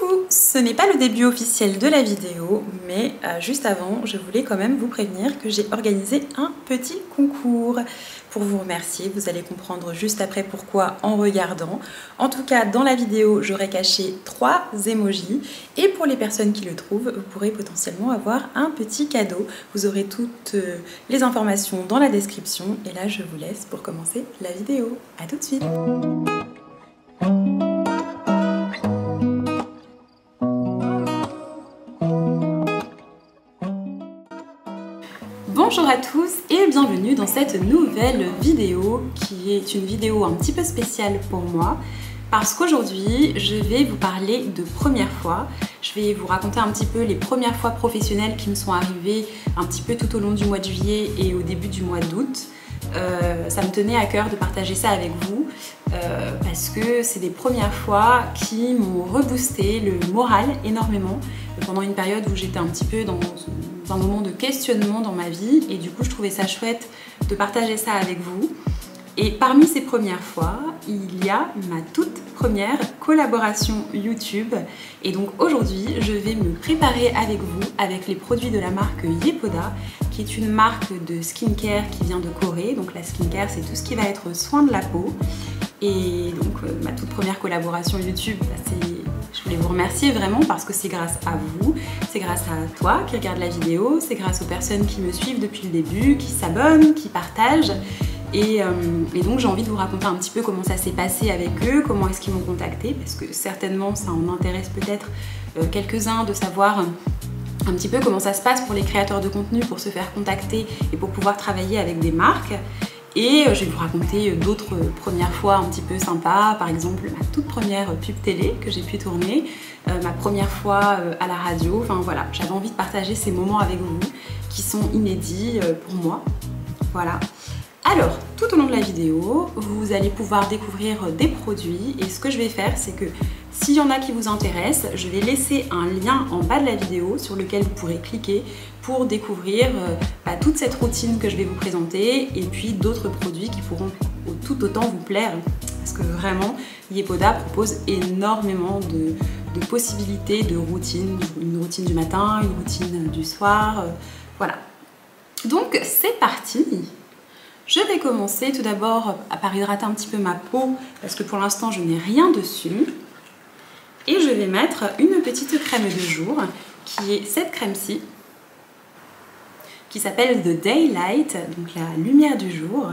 Coucou, ce n'est pas le début officiel de la vidéo, mais juste avant, je voulais quand même vous prévenir que j'ai organisé un petit concours. Pour vous remercier, vous allez comprendre juste après pourquoi en regardant. En tout cas, dans la vidéo, j'aurai caché 3 emojis et pour les personnes qui le trouvent, vous pourrez potentiellement avoir un petit cadeau. Vous aurez toutes les informations dans la description et là, je vous laisse pour commencer la vidéo. A tout de suite. Bonjour à tous et bienvenue dans cette nouvelle vidéo qui est une vidéo un petit peu spéciale pour moi parce qu'aujourd'hui je vais vous parler de premières fois. Je vais vous raconter un petit peu les premières fois professionnelles qui me sont arrivées un petit peu tout au long du mois de juillet et au début du mois d'août. Ça me tenait à cœur de partager ça avec vous parce que c'est des premières fois qui m'ont reboosté le moral énormément pendant une période où j'étais un petit peu dans un moment de questionnement dans ma vie et du coup je trouvais ça chouette de partager ça avec vous. Et parmi ces premières fois, il y a ma toute première collaboration YouTube. Et donc aujourd'hui, je vais me préparer avec vous avec les produits de la marque Yepoda, qui est une marque de skincare qui vient de Corée. Donc la skincare, c'est tout ce qui va être soin de la peau. Et donc ma toute première collaboration YouTube, je voulais vous remercier vraiment parce que c'est grâce à vous, c'est grâce à toi qui regarde la vidéo, c'est grâce aux personnes qui me suivent depuis le début, qui s'abonnent, qui partagent. Et donc j'ai envie de vous raconter un petit peu comment ça s'est passé avec eux, comment est-ce qu'ils m'ont contacté, parce que certainement ça en intéresse peut-être quelques-uns de savoir un petit peu comment ça se passe pour les créateurs de contenu pour se faire contacter et pour pouvoir travailler avec des marques. Et je vais vous raconter d'autres premières fois un petit peu sympas, par exemple ma toute première pub télé que j'ai pu tourner, ma première fois à la radio, enfin voilà, j'avais envie de partager ces moments avec vous qui sont inédits pour moi, voilà. Alors, tout au long de la vidéo, vous allez pouvoir découvrir des produits et ce que je vais faire, c'est que s'il y en a qui vous intéressent, je vais laisser un lien en bas de la vidéo sur lequel vous pourrez cliquer pour découvrir toute cette routine que je vais vous présenter et puis d'autres produits qui pourront tout autant vous plaire parce que vraiment, Yepoda propose énormément de possibilités de routines, une routine du matin, une routine du soir, voilà. Donc, c'est parti! Je vais commencer tout d'abord par hydrater un petit peu ma peau parce que pour l'instant je n'ai rien dessus. Et je vais mettre une petite crème de jour qui est cette crème-ci qui s'appelle The Daylight, donc la lumière du jour.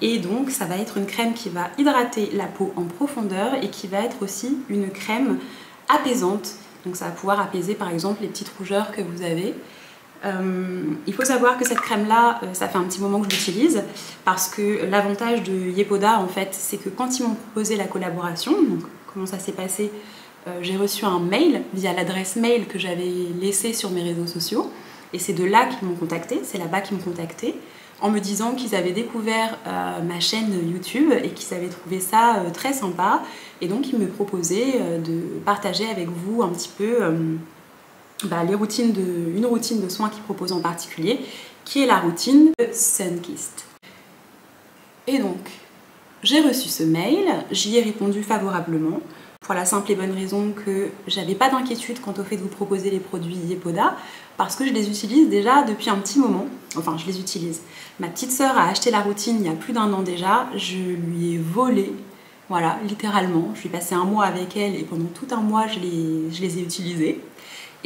Et donc ça va être une crème qui va hydrater la peau en profondeur et qui va être aussi une crème apaisante. Donc ça va pouvoir apaiser par exemple les petites rougeurs que vous avez. Il faut savoir que cette crème là, ça fait un petit moment que je l'utilise parce que l'avantage de Yepoda en fait c'est que quand ils m'ont proposé la collaboration, donc comment ça s'est passé, j'ai reçu un mail via l'adresse mail que j'avais laissée sur mes réseaux sociaux et c'est de là qu'ils m'ont contacté, c'est là-bas qu'ils m'ont contacté en me disant qu'ils avaient découvert ma chaîne YouTube et qu'ils avaient trouvé ça très sympa et donc ils me proposaient de partager avec vous un petit peu une routine de soins qu'ils proposent en particulier, qui est la routine de Sunkissed. Et donc, j'ai reçu ce mail, j'y ai répondu favorablement, pour la simple et bonne raison que j'avais pas d'inquiétude quant au fait de vous proposer les produits Yepoda, parce que je les utilise déjà depuis un petit moment, enfin je les utilise. Ma petite sœur a acheté la routine il y a plus d'1 an déjà, je lui ai volé, voilà, littéralement, je suis passée 1 mois avec elle et pendant tout 1 mois je les ai utilisés.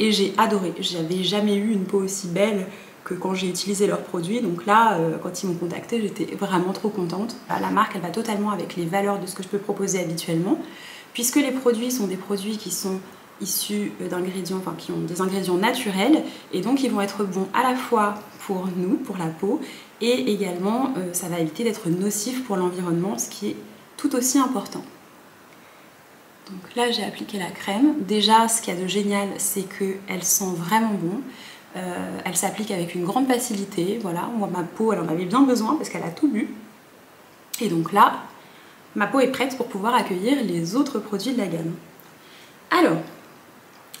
Et j'ai adoré, j'avais jamais eu une peau aussi belle que quand j'ai utilisé leurs produits, donc là, quand ils m'ont contactée, j'étais vraiment trop contente. La marque, elle va totalement avec les valeurs de ce que je peux proposer habituellement, puisque les produits sont des produits qui sont issus d'ingrédients, enfin qui ont des ingrédients naturels, et donc ils vont être bons à la fois pour nous, pour la peau, et également ça va éviter d'être nocif pour l'environnement, ce qui est tout aussi important. Donc là j'ai appliqué la crème. Déjà ce qu'il y a de génial c'est qu'elle sent vraiment bon. Elle s'applique avec une grande facilité. Voilà, moi ma peau elle en avait bien besoin parce qu'elle a tout bu. Et donc là ma peau est prête pour pouvoir accueillir les autres produits de la gamme. Alors,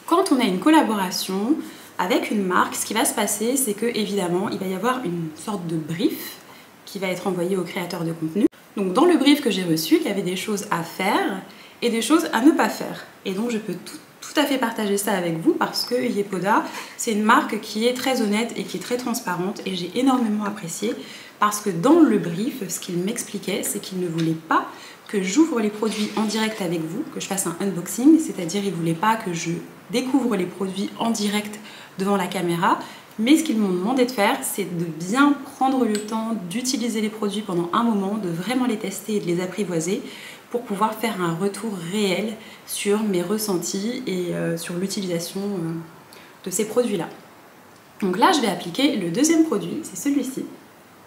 quand on a une collaboration avec une marque, ce qui va se passer c'est que évidemment il va y avoir une sorte de brief qui va être envoyé aux créateurs de contenu. Donc dans le brief que j'ai reçu, il y avait des choses à faire et des choses à ne pas faire. Et donc je peux tout tout à fait partager ça avec vous parce que Yepoda, c'est une marque qui est très honnête et qui est très transparente et j'ai énormément apprécié parce que dans le brief, ce qu'il m'expliquait, c'est qu'il ne voulait pas que j'ouvre les produits en direct avec vous, que je fasse un unboxing, c'est-à-dire il ne voulait pas que je découvre les produits en direct devant la caméra, mais ce qu'ils m'ont demandé de faire, c'est de bien prendre le temps d'utiliser les produits pendant un moment, de vraiment les tester et de les apprivoiser pour pouvoir faire un retour réel sur mes ressentis et sur l'utilisation de ces produits-là. Donc là, je vais appliquer le deuxième produit, c'est celui-ci.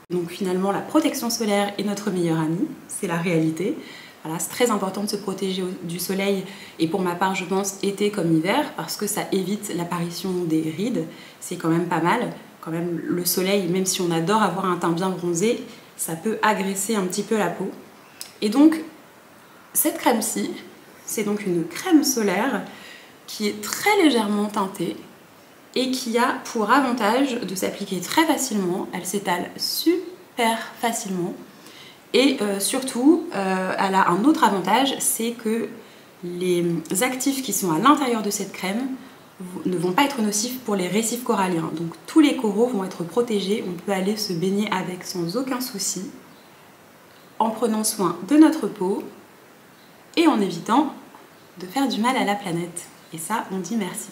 Donc finalement, la protection solaire est notre meilleure amie, c'est la réalité. Voilà, c'est très important de se protéger du soleil et pour ma part, je pense été comme hiver parce que ça évite l'apparition des rides. C'est quand même pas mal. Quand même, le soleil, même si on adore avoir un teint bien bronzé, ça peut agresser un petit peu la peau. Et donc, cette crème-ci, c'est donc une crème solaire qui est très légèrement teintée et qui a pour avantage de s'appliquer très facilement. Elle s'étale super facilement et surtout, elle a un autre avantage, c'est que les actifs qui sont à l'intérieur de cette crème ne vont pas être nocifs pour les récifs coralliens. Donc tous les coraux vont être protégés, on peut aller se baigner avec sans aucun souci en prenant soin de notre peau et en évitant de faire du mal à la planète. Et ça, on dit merci.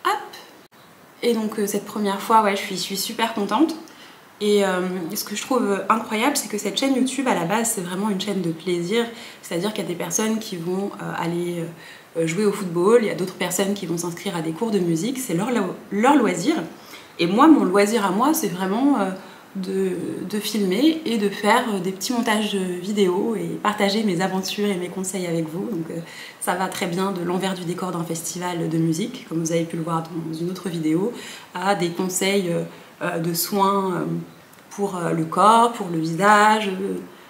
Hop! Et donc cette première fois, ouais, je suis super contente. Et ce que je trouve incroyable, c'est que cette chaîne YouTube, à la base, c'est vraiment une chaîne de plaisir. C'est-à-dire qu'il y a des personnes qui vont aller jouer au football, il y a d'autres personnes qui vont s'inscrire à des cours de musique, c'est leur loisir. Et moi, mon loisir à moi, c'est vraiment de filmer et de faire des petits montages vidéo et partager mes aventures et mes conseils avec vous. Donc ça va très bien de l'envers du décor d'un festival de musique, comme vous avez pu le voir dans une autre vidéo, à des conseils de soins pour le corps, pour le visage,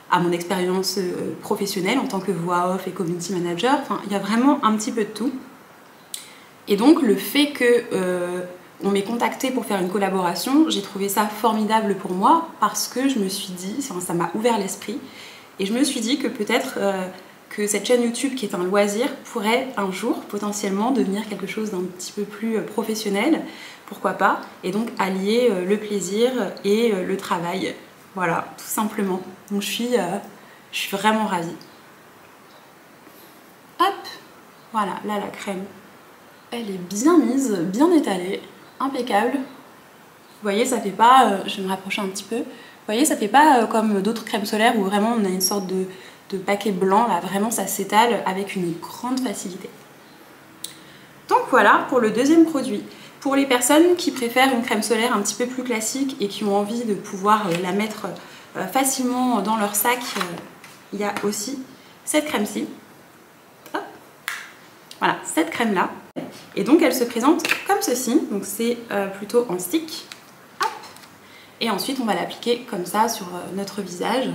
à mon expérience professionnelle en tant que voix off et community manager. Enfin, il y a vraiment un petit peu de tout. Et donc le fait que on m'ait contacté pour faire une collaboration, j'ai trouvé ça formidable pour moi parce que je me suis dit, ça m'a ouvert l'esprit et je me suis dit que peut-être que cette chaîne YouTube qui est un loisir pourrait un jour potentiellement devenir quelque chose d'un petit peu plus professionnel, pourquoi pas, et donc allier le plaisir et le travail, voilà, tout simplement. Donc je suis vraiment ravie. Hop, voilà, là la crème, elle est bien mise, bien étalée, impeccable. Vous voyez, ça fait pas, je vais me rapprocher un petit peu, vous voyez, ça fait pas comme d'autres crèmes solaires où vraiment on a une sorte de paquet blanc, là vraiment ça s'étale avec une grande facilité. Donc voilà pour le deuxième produit. Pour les personnes qui préfèrent une crème solaire un petit peu plus classique et qui ont envie de pouvoir la mettre facilement dans leur sac, il y a aussi cette crème-ci. Voilà, cette crème-là. Et donc elle se présente comme ceci, donc c'est plutôt en stick. Hop. Et ensuite on va l'appliquer comme ça sur notre visage.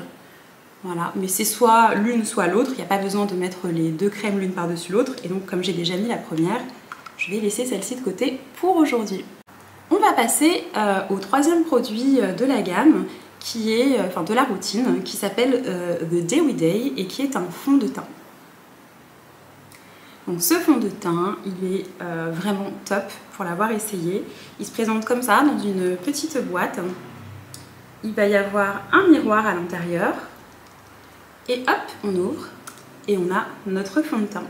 Voilà, mais c'est soit l'une soit l'autre, il n'y a pas besoin de mettre les deux crèmes l'une par-dessus l'autre. Et donc comme j'ai déjà mis la première, je vais laisser celle-ci de côté pour aujourd'hui. On va passer au troisième produit de la gamme, qui est, enfin de la routine, qui s'appelle The Dewy Day et qui est un fond de teint. Donc ce fond de teint, il est vraiment top pour l'avoir essayé. Il se présente comme ça dans une petite boîte. Il va y avoir un miroir à l'intérieur. Et hop, on ouvre et on a notre fond de teint.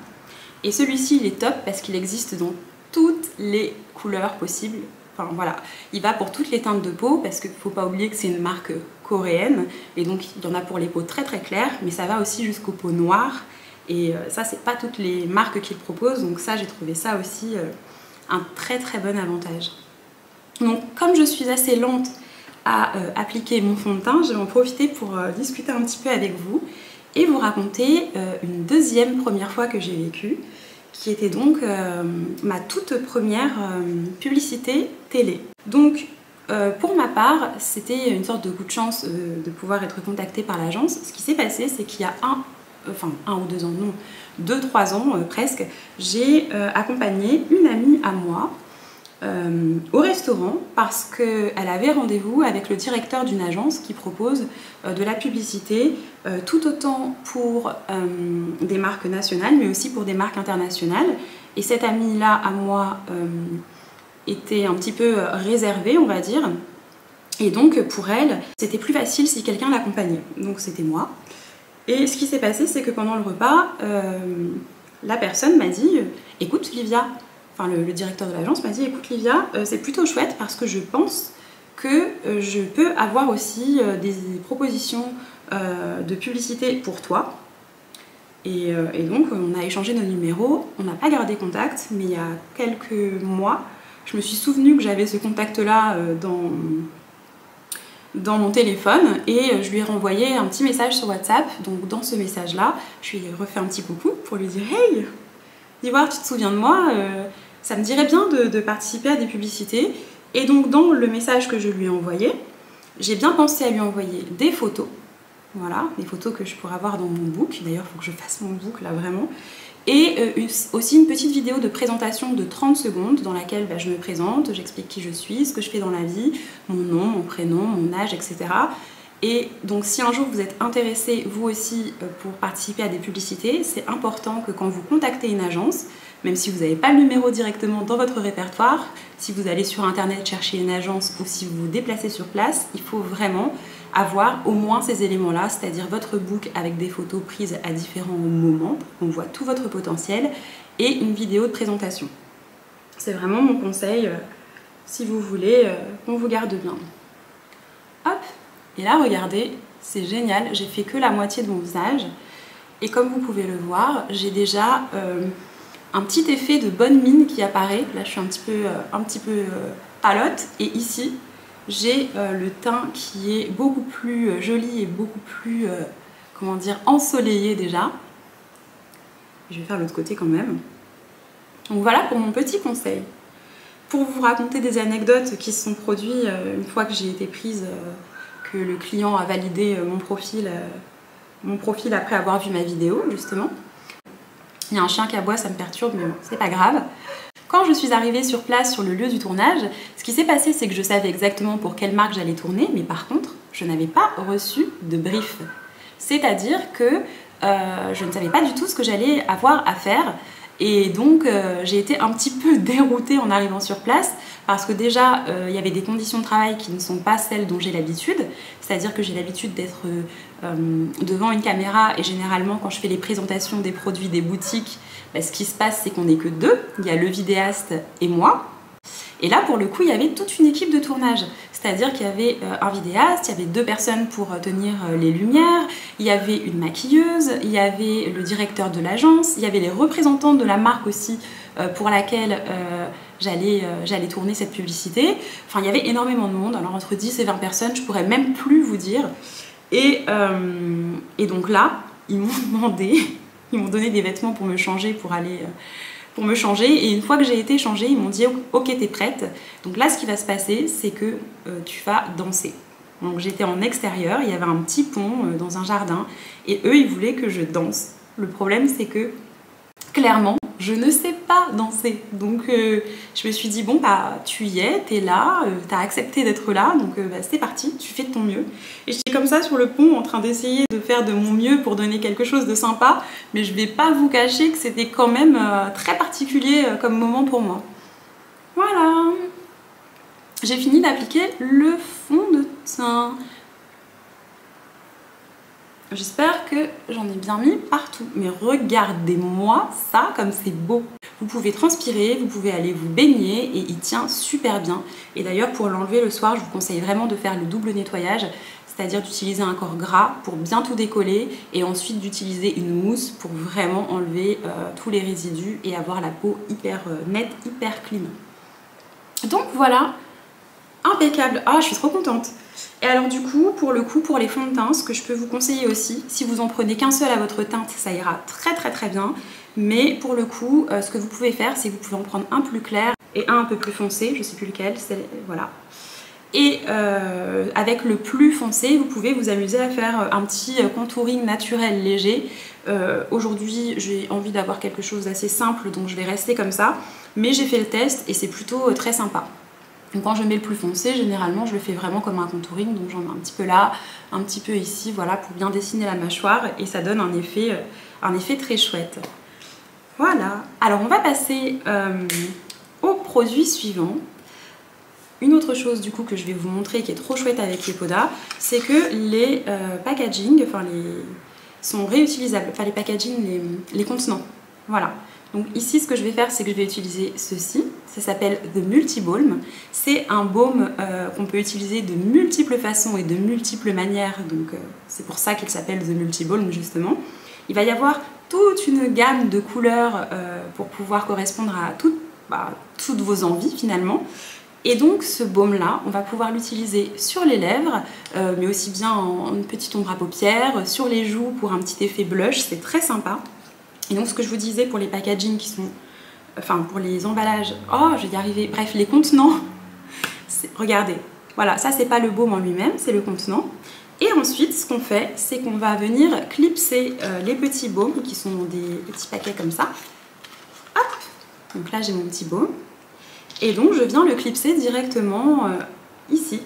Et celui-ci, il est top parce qu'il existe dans toutes les couleurs possibles. Enfin voilà, il va pour toutes les teintes de peau parce qu'il ne faut pas oublier que c'est une marque coréenne. Et donc il y en a pour les peaux très très claires, mais ça va aussi jusqu'aux peaux noires. Et ça, c'est pas toutes les marques qu'ils proposent. Donc ça, j'ai trouvé ça aussi un très très bon avantage. Donc comme je suis assez lente à appliquer mon fond de teint, je vais en profiter pour discuter un petit peu avec vous et vous raconter une deuxième première fois que j'ai vécue, qui était donc ma toute première publicité télé. Donc pour ma part, c'était une sorte de coup de chance de pouvoir être contactée par l'agence. Ce qui s'est passé, c'est qu'il y a un ou 2 ans, non, 2-3 ans presque, j'ai accompagné une amie à moi au restaurant parce qu'elle avait rendez-vous avec le directeur d'une agence qui propose de la publicité tout autant pour des marques nationales mais aussi pour des marques internationales. Et cette amie-là à moi était un petit peu réservée, on va dire. Et donc pour elle, c'était plus facile si quelqu'un l'accompagnait. Donc c'était moi. Et ce qui s'est passé, c'est que pendant le repas, la personne m'a dit « Écoute Livia », enfin le directeur de l'agence m'a dit « Écoute Livia, c'est plutôt chouette parce que je pense que je peux avoir aussi des propositions de publicité pour toi. » Et donc on a échangé nos numéros, on n'a pas gardé contact, mais il y a quelques mois, je me suis souvenue que j'avais ce contact-là dans mon téléphone et je lui ai renvoyé un petit message sur WhatsApp. Donc dans ce message-là, je lui ai refait un petit coucou pour lui dire « Hey, d'Ivoire, tu te souviens de moi ça me dirait bien de participer à des publicités. » Et donc dans le message que je lui ai envoyé, j'ai bien pensé à lui envoyer des photos. Voilà, des photos que je pourrais avoir dans mon book. D'ailleurs, il faut que je fasse mon book là vraiment. Et aussi une petite vidéo de présentation de 30 secondes dans laquelle je me présente, j'explique qui je suis, ce que je fais dans la vie, mon nom, mon prénom, mon âge, etc. Et donc si un jour vous êtes intéressé vous aussi pour participer à des publicités, c'est important que quand vous contactez une agence, même si vous n'avez pas le numéro directement dans votre répertoire, si vous allez sur internet chercher une agence ou si vous vous déplacez sur place, il faut vraiment avoir au moins ces éléments-là, c'est-à-dire votre book avec des photos prises à différents moments, on voit tout votre potentiel, et une vidéo de présentation. C'est vraiment mon conseil si vous voulez qu'on vous garde bien. Hop, et là regardez, c'est génial, j'ai fait que la moitié de mon visage, et comme vous pouvez le voir, j'ai déjà un petit effet de bonne mine qui apparaît. Là je suis un petit peu palote, et ici j'ai le teint qui est beaucoup plus joli et beaucoup plus, comment dire, ensoleillé déjà. Je vais faire l'autre côté quand même. Donc voilà pour mon petit conseil. Pour vous raconter des anecdotes qui se sont produites une fois que j'ai été prise, que le client a validé mon profil après avoir vu ma vidéo, justement. Il y a un chien qui aboie, ça me perturbe, mais bon, c'est pas grave. Quand je suis arrivée sur place, sur le lieu du tournage, ce qui s'est passé, c'est que je savais exactement pour quelle marque j'allais tourner, mais par contre, je n'avais pas reçu de brief. C'est-à-dire que je ne savais pas du tout ce que j'allais avoir à faire. Et donc, j'ai été un petit peu déroutée en arrivant sur place, parce que déjà, il y avait des conditions de travail qui ne sont pas celles dont j'ai l'habitude. C'est-à-dire que j'ai l'habitude d'être devant une caméra, et généralement, quand je fais les présentations des produits des boutiques, ce qui se passe, c'est qu'on n'est que deux. Il y a le vidéaste et moi. Et là, pour le coup, il y avait toute une équipe de tournage. C'est-à-dire qu'il y avait un vidéaste, il y avait 2 personnes pour tenir les lumières, il y avait une maquilleuse, il y avait le directeur de l'agence, il y avait les représentants de la marque aussi pour laquelle j'allais tourner cette publicité. Enfin, il y avait énormément de monde. Alors, entre 10 et 20 personnes, je pourrais même plus vous dire. Et donc là, ils m'ont demandé... Ils m'ont donné des vêtements pour me changer, pour me changer. Et une fois que j'ai été changée, ils m'ont dit « Ok, t'es prête ». Donc là, ce qui va se passer, c'est que tu vas danser. Donc j'étais en extérieur, il y avait un petit pont dans un jardin. Et eux, ils voulaient que je danse. Le problème, c'est que, clairement, je ne sais pas danser. Donc je me suis dit « Bon, tu y es, t'es là, t'as accepté d'être là. Donc c'est parti, tu fais de ton mieux ». Et j'étais comme ça sur le pont en train d'essayer de faire de mon mieux pour donner quelque chose de sympa, mais je vais pas vous cacher que c'était quand même très particulier comme moment pour moi. Voilà, j'ai fini d'appliquer le fond de teint. J'espère que j'en ai bien mis partout, mais regardez-moi ça comme c'est beau. Vous pouvez transpirer, vous pouvez aller vous baigner et il tient super bien. Et d'ailleurs pour l'enlever le soir, je vous conseille vraiment de faire le double nettoyage, c'est-à-dire d'utiliser un corps gras pour bien tout décoller et ensuite d'utiliser une mousse pour vraiment enlever tous les résidus et avoir la peau hyper nette, hyper clean. Donc voilà, impeccable. Ah, je suis trop contente. Et alors du coup, pour les fonds de teint, ce que je peux vous conseiller aussi, si vous en prenez qu'un seul à votre teinte, ça ira très bien. Mais pour le coup, ce que vous pouvez faire, c'est que vous pouvez en prendre un plus clair et un peu plus foncé, je sais plus lequel, voilà. Et avec le plus foncé, vous pouvez vous amuser à faire un petit contouring naturel léger. Aujourd'hui, j'ai envie d'avoir quelque chose d'assez simple, donc je vais rester comme ça. Mais j'ai fait le test et c'est plutôt très sympa. Donc quand je mets le plus foncé, généralement, je le fais vraiment comme un contouring. Donc j'en mets un petit peu là, un petit peu ici, voilà, pour bien dessiner la mâchoire. Et ça donne un effet très chouette. Voilà. Alors on va passer au produit suivant. Une autre chose du coup que je vais vous montrer qui est trop chouette avec les Poda, c'est que les packaging, sont réutilisables, enfin les packaging, les contenants. Voilà. Donc ici ce que je vais faire, c'est que je vais utiliser ceci. Ça s'appelle The Multi Balm. C'est un baume qu'on peut utiliser de multiples façons et de multiples manières. Donc c'est pour ça qu'il s'appelle The Multi Balm justement. Il va y avoir toute une gamme de couleurs pour pouvoir correspondre à toutes vos envies finalement. Et donc ce baume-là, on va pouvoir l'utiliser sur les lèvres, mais aussi bien en petite ombre à paupières, sur les joues pour un petit effet blush, c'est très sympa. Et donc ce que je vous disais pour les packaging qui sont... Enfin pour les emballages, oh je vais y arriver, bref les contenants, regardez, voilà, ça c'est pas le baume en lui-même, c'est le contenant. Et ensuite ce qu'on fait, c'est qu'on va venir clipser les petits baumes qui sont des petits paquets comme ça. Hop, donc là j'ai mon petit baume. Et donc je viens le clipser directement ici.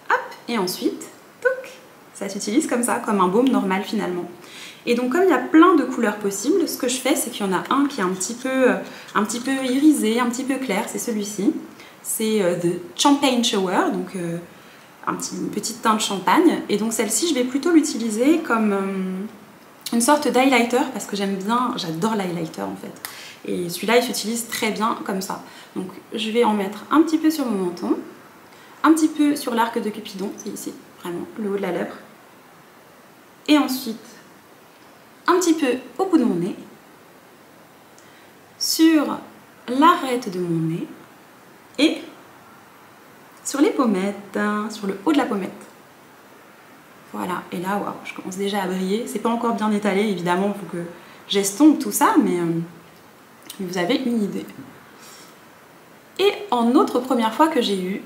Hop, et ensuite, touc, ça s'utilise comme ça, comme un baume normal finalement. Et donc comme il y a plein de couleurs possibles, ce que je fais, c'est qu'il y en a un qui est un petit peu irisé, un petit peu clair, c'est celui-ci. C'est The Champagne Shower, donc une petite teinte champagne. Et donc celle-ci, je vais plutôt l'utiliser comme une sorte d'highlighter, parce que j'aime bien, j'adore l'highlighter en fait. Et celui-là, il s'utilise très bien comme ça. Donc je vais en mettre un petit peu sur mon menton, un petit peu sur l'arc de Cupidon, c'est ici, vraiment, le haut de la lèvre. Et ensuite, un petit peu au bout de mon nez, sur l'arête de mon nez et sur les pommettes, sur le haut de la pommette. Voilà, et là, waouh, je commence déjà à briller. C'est pas encore bien étalé, évidemment, il faut que j'estompe tout ça, mais vous avez une idée. Et en autre première fois que j'ai eu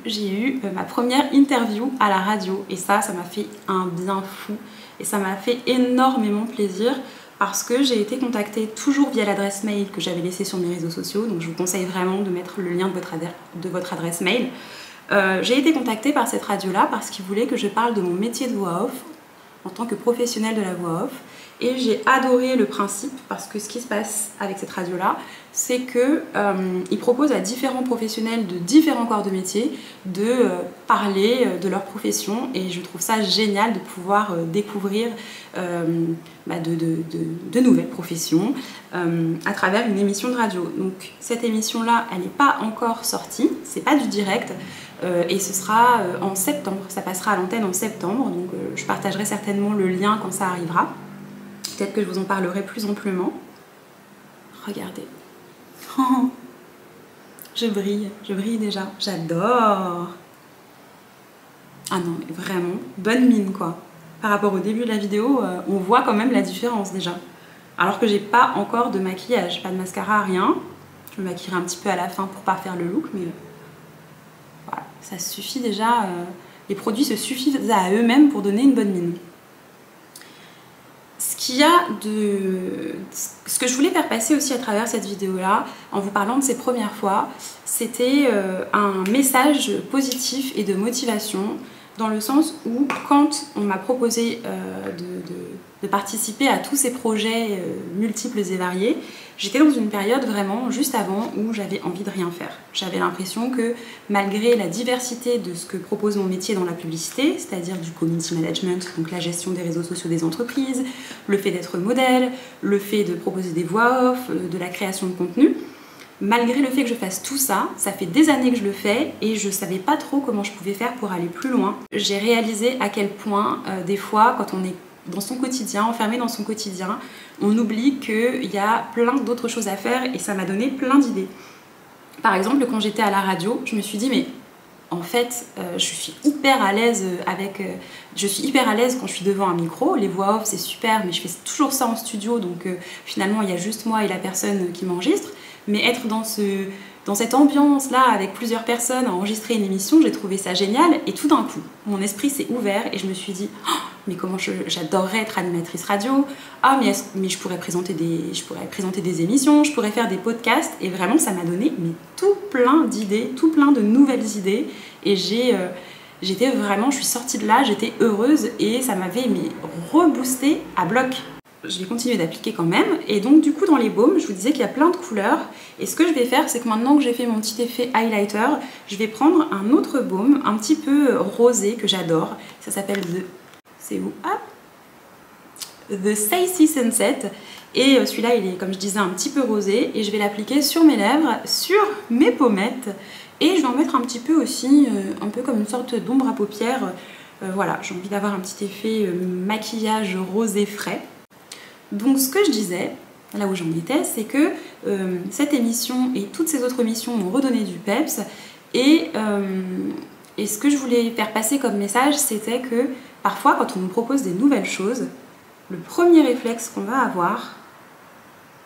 ma première interview à la radio. Et ça m'a fait un bien fou. Et ça m'a fait énormément plaisir parce que j'ai été contactée toujours via l'adresse mail que j'avais laissée sur mes réseaux sociaux. Donc je vous conseille vraiment de mettre le lien de votre adresse mail. J'ai été contactée par cette radio-là parce qu'ils voulaient que je parle de mon métier de voix off en tant que professionnelle de la voix off. Et j'ai adoré le principe parce que ce qui se passe avec cette radio-là, c'est qu'ils proposent à différents professionnels de différents corps de métier de parler de leur profession et je trouve ça génial de pouvoir découvrir de nouvelles professions à travers une émission de radio. Donc cette émission-là, elle n'est pas encore sortie, c'est pas du direct et ce sera en septembre, ça passera à l'antenne en septembre, donc je partagerai certainement le lien quand ça arrivera. Peut-être que je vous en parlerai plus amplement. Regardez. Oh, je brille déjà. J'adore. Ah non, mais vraiment, bonne mine quoi. Par rapport au début de la vidéo, on voit quand même la différence déjà. Alors que j'ai pas encore de maquillage, pas de mascara, rien. Je me maquillerai un petit peu à la fin pour pas faire le look, mais voilà, ça suffit déjà. Les produits se suffisent à eux-mêmes pour donner une bonne mine. Ce que je voulais faire passer aussi à travers cette vidéo-là, en vous parlant de ces premières fois, c'était un message positif et de motivation, dans le sens où quand on m'a proposé de participer à tous ces projets multiples et variés, j'étais dans une période vraiment juste avant où j'avais envie de rien faire. J'avais l'impression que malgré la diversité de ce que propose mon métier dans la publicité, c'est-à-dire du community management, donc la gestion des réseaux sociaux des entreprises, le fait d'être modèle, le fait de proposer des voix off, de la création de contenu, malgré le fait que je fasse tout ça, ça fait des années que je le fais et je savais pas trop comment je pouvais faire pour aller plus loin. J'ai réalisé à quel point des fois quand on est dans son quotidien, enfermé dans son quotidien, on oublie qu'il y a plein d'autres choses à faire et ça m'a donné plein d'idées. Par exemple, quand j'étais à la radio, je me suis dit mais en fait, je suis hyper à l'aise quand je suis devant un micro. Les voix off c'est super, mais je fais toujours ça en studio, donc finalement il y a juste moi et la personne qui m'enregistre. Mais être dans ce dans cette ambiance-là, avec plusieurs personnes, à enregistrer une émission, j'ai trouvé ça génial. Et tout d'un coup, mon esprit s'est ouvert et je me suis dit oh, mais comment j'adorerais être animatrice radio. Ah, mais je pourrais présenter des émissions, je pourrais faire des podcasts. Et vraiment, ça m'a donné tout plein d'idées, tout plein de nouvelles idées. Et j'étais vraiment, je suis sortie de là, j'étais heureuse et ça m'avait reboosté à bloc. Je vais continuer d'appliquer quand même. Et donc du coup dans les baumes, je vous disais qu'il y a plein de couleurs. Et ce que je vais faire, c'est que maintenant que j'ai fait mon petit effet highlighter, je vais prendre un autre baume un petit peu rosé que j'adore. Ça s'appelle c'est où? Ah, The Sassy Sunset. Et celui-là, il est, comme je disais, un petit peu rosé. Et je vais l'appliquer sur mes lèvres, sur mes pommettes. Et je vais en mettre un petit peu aussi, un peu comme une sorte d'ombre à paupières. Voilà, j'ai envie d'avoir un petit effet maquillage rosé frais. Donc ce que je disais, là où j'en étais, c'est que cette émission et toutes ces autres émissions m'ont redonné du peps. Et ce que je voulais faire passer comme message, c'était que parfois, quand on nous propose des nouvelles choses, le premier réflexe qu'on va avoir,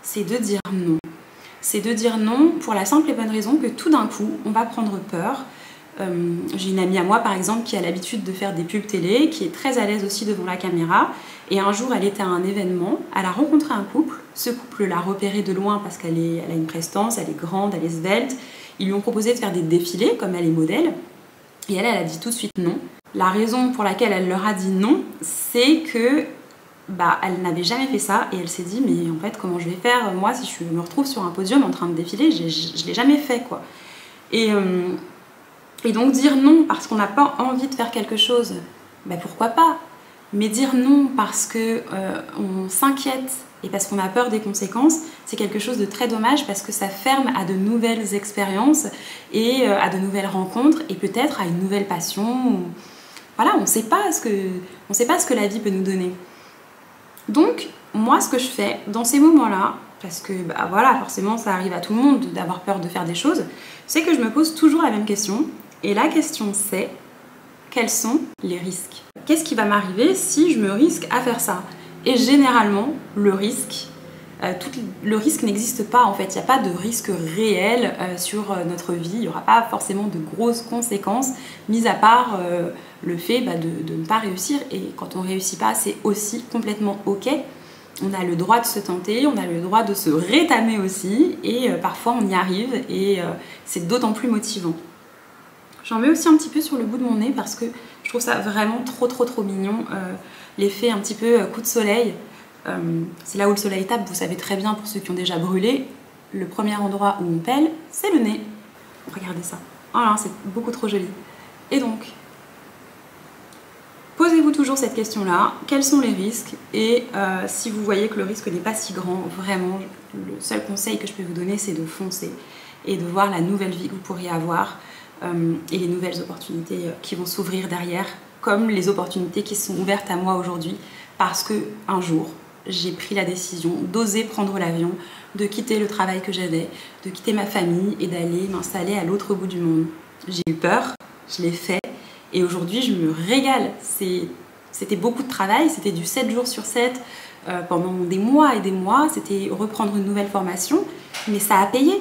c'est de dire non. C'est de dire non pour la simple et bonne raison que tout d'un coup, on va prendre peur. J'ai une amie à moi par exemple qui a l'habitude de faire des pubs télé, qui est très à l'aise aussi devant la caméra, et un jour elle était à un événement, elle a rencontré un couple, ce couple l'a repéré de loin parce qu'elle a une prestance, elle est grande, elle est svelte, ils lui ont proposé de faire des défilés comme elle est modèle, et elle a dit tout de suite non. La raison pour laquelle elle leur a dit non, c'est que elle n'avait jamais fait ça et elle s'est dit mais en fait comment je vais faire moi si je me retrouve sur un podium en train de défiler, je l'ai jamais fait quoi. Et donc dire non parce qu'on n'a pas envie de faire quelque chose, pourquoi pas. Mais dire non parce que on s'inquiète et parce qu'on a peur des conséquences, c'est quelque chose de très dommage parce que ça ferme à de nouvelles expériences et à de nouvelles rencontres et peut-être à une nouvelle passion. Voilà, on ne sait pas ce que la vie peut nous donner. Donc moi ce que je fais dans ces moments-là, parce que voilà, forcément ça arrive à tout le monde d'avoir peur de faire des choses, c'est que je me pose toujours la même question. Et la question c'est, quels sont les risques? Qu'est-ce qui va m'arriver si je me risque à faire ça? Et généralement, le risque n'existe pas en fait. Il n'y a pas de risque réel sur notre vie. Il n'y aura pas forcément de grosses conséquences, mis à part le fait de ne pas réussir. Et quand on ne réussit pas, c'est aussi complètement ok. On a le droit de se tenter, on a le droit de se rétamer aussi. Et parfois, on y arrive et c'est d'autant plus motivant. J'en mets aussi un petit peu sur le bout de mon nez parce que je trouve ça vraiment trop mignon. L'effet un petit peu coup de soleil. C'est là où le soleil tape, vous savez très bien pour ceux qui ont déjà brûlé. Le premier endroit où on pèle, c'est le nez. Regardez ça. Oh là, c'est beaucoup trop joli. Et donc, posez-vous toujours cette question-là. Quels sont les risques? Et si vous voyez que le risque n'est pas si grand, vraiment, le seul conseil que je peux vous donner, c'est de foncer et de voir la nouvelle vie que vous pourriez avoir. Et les nouvelles opportunités qui vont s'ouvrir derrière, comme les opportunités qui sont ouvertes à moi aujourd'hui, parce que un jour, j'ai pris la décision d'oser prendre l'avion, de quitter le travail que j'avais, de quitter ma famille et d'aller m'installer à l'autre bout du monde. J'ai eu peur, je l'ai fait, et aujourd'hui je me régale. C'était beaucoup de travail, c'était du 7 jours sur 7, pendant des mois et des mois, c'était reprendre une nouvelle formation, mais ça a payé.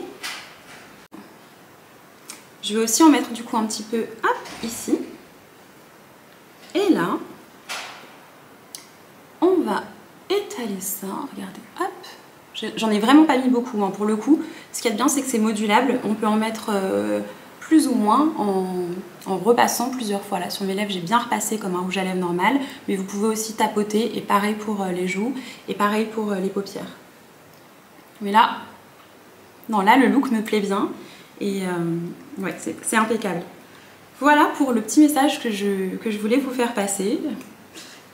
Je vais aussi en mettre du coup un petit peu ici. Et là, on va étaler ça. Regardez, hop. J'en ai vraiment pas mis beaucoup pour le coup. Ce qu'il y a de bien, c'est que c'est modulable. On peut en mettre plus ou moins en repassant plusieurs fois. Là, sur mes lèvres, j'ai bien repassé comme un rouge à lèvres normal. Mais vous pouvez aussi tapoter. Et pareil pour les joues. Et pareil pour les paupières. Mais là, non, là, le look me plaît bien. Et ouais, c'est impeccable. Voilà pour le petit message que je voulais vous faire passer.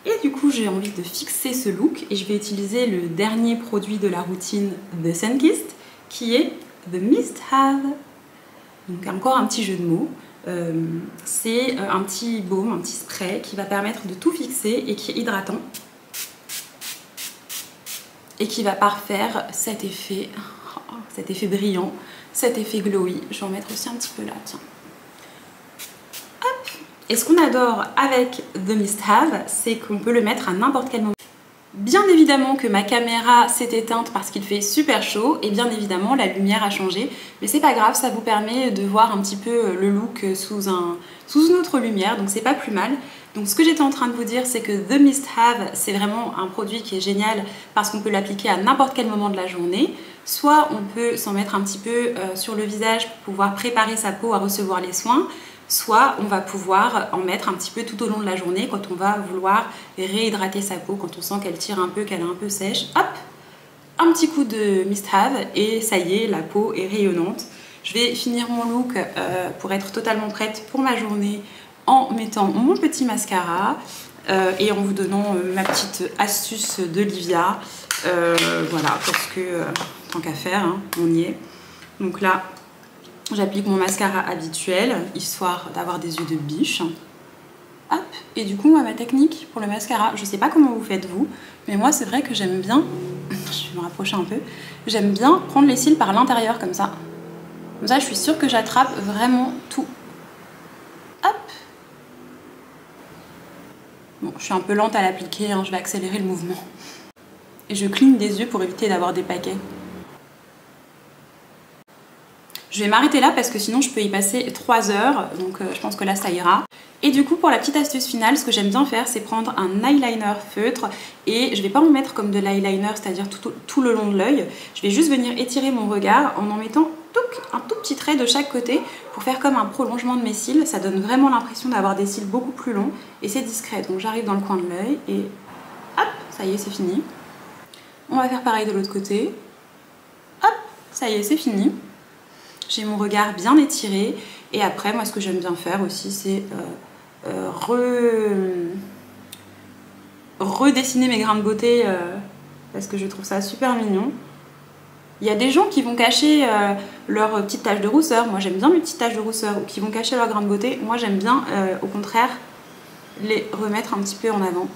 Et du coup, j'ai envie de fixer ce look et je vais utiliser le dernier produit de la routine The Sunkissed qui est The Mist Have. Donc encore un petit jeu de mots. C'est un petit baume, un petit spray qui va permettre de tout fixer et qui est hydratant. Et qui va parfaire cet effet brillant, cet effet glowy. Je vais en mettre aussi un petit peu là, tiens. Hop. Et ce qu'on adore avec The Mist Have, c'est qu'on peut le mettre à n'importe quel moment. Bien évidemment que ma caméra s'est éteinte parce qu'il fait super chaud et bien évidemment la lumière a changé, mais c'est pas grave, ça vous permet de voir un petit peu le look sous une autre lumière, donc c'est pas plus mal. Donc ce que j'étais en train de vous dire, c'est que The Mist Have, c'est vraiment un produit qui est génial parce qu'on peut l'appliquer à n'importe quel moment de la journée. Soit on peut s'en mettre un petit peu sur le visage pour pouvoir préparer sa peau à recevoir les soins, soit on va pouvoir en mettre un petit peu tout au long de la journée quand on va vouloir réhydrater sa peau, quand on sent qu'elle tire un peu, qu'elle est un peu sèche. Hop, un petit coup de Mist Have et ça y est, la peau est rayonnante. Je vais finir mon look pour être totalement prête pour ma journée en mettant mon petit mascara et en vous donnant ma petite astuce d'Olivia. Voilà, parce que tant qu'à faire, hein, on y est. Donc là, j'applique mon mascara habituel, histoire d'avoir des yeux de biche. Hop, et du coup, moi, ma technique pour le mascara, je sais pas comment vous faites vous, mais moi, c'est vrai que j'aime bien, je vais me rapprocher un peu, j'aime bien prendre les cils par l'intérieur comme ça. Comme ça, je suis sûre que j'attrape vraiment tout. Hop. Bon, je suis un peu lente à l'appliquer, hein, je vais accélérer le mouvement. Et je cligne des yeux pour éviter d'avoir des paquets. Je vais m'arrêter là parce que sinon je peux y passer 3 heures, donc je pense que là ça ira. Et du coup pour la petite astuce finale, ce que j'aime bien faire c'est prendre un eyeliner feutre et je vais pas en mettre comme de l'eyeliner, c'est-à-dire tout le long de l'œil. Je vais juste venir étirer mon regard en mettant un tout petit trait de chaque côté pour faire comme un prolongement de mes cils. Ça donne vraiment l'impression d'avoir des cils beaucoup plus longs et c'est discret. Donc j'arrive dans le coin de l'œil et hop, ça y est, c'est fini. On va faire pareil de l'autre côté. Hop, ça y est, c'est fini. J'ai mon regard bien étiré et après moi ce que j'aime bien faire aussi c'est redessiner mes grains de beauté parce que je trouve ça super mignon. Il y a des gens qui vont cacher leurs petites taches de rousseur, moi j'aime bien mes petites taches de rousseur, ou qui vont cacher leurs grains de beauté, moi j'aime bien au contraire les remettre un petit peu en avant.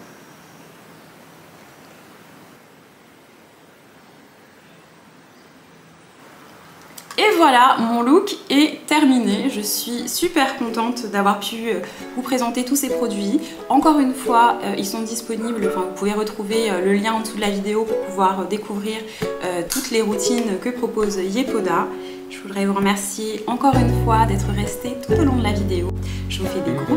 Et voilà, mon look est terminé. Je suis super contente d'avoir pu vous présenter tous ces produits. Encore une fois, ils sont disponibles, enfin, vous pouvez retrouver le lien en dessous de la vidéo pour pouvoir découvrir toutes les routines que propose Yepoda. Je voudrais vous remercier encore une fois d'être resté tout au long de la vidéo. Je vous fais des gros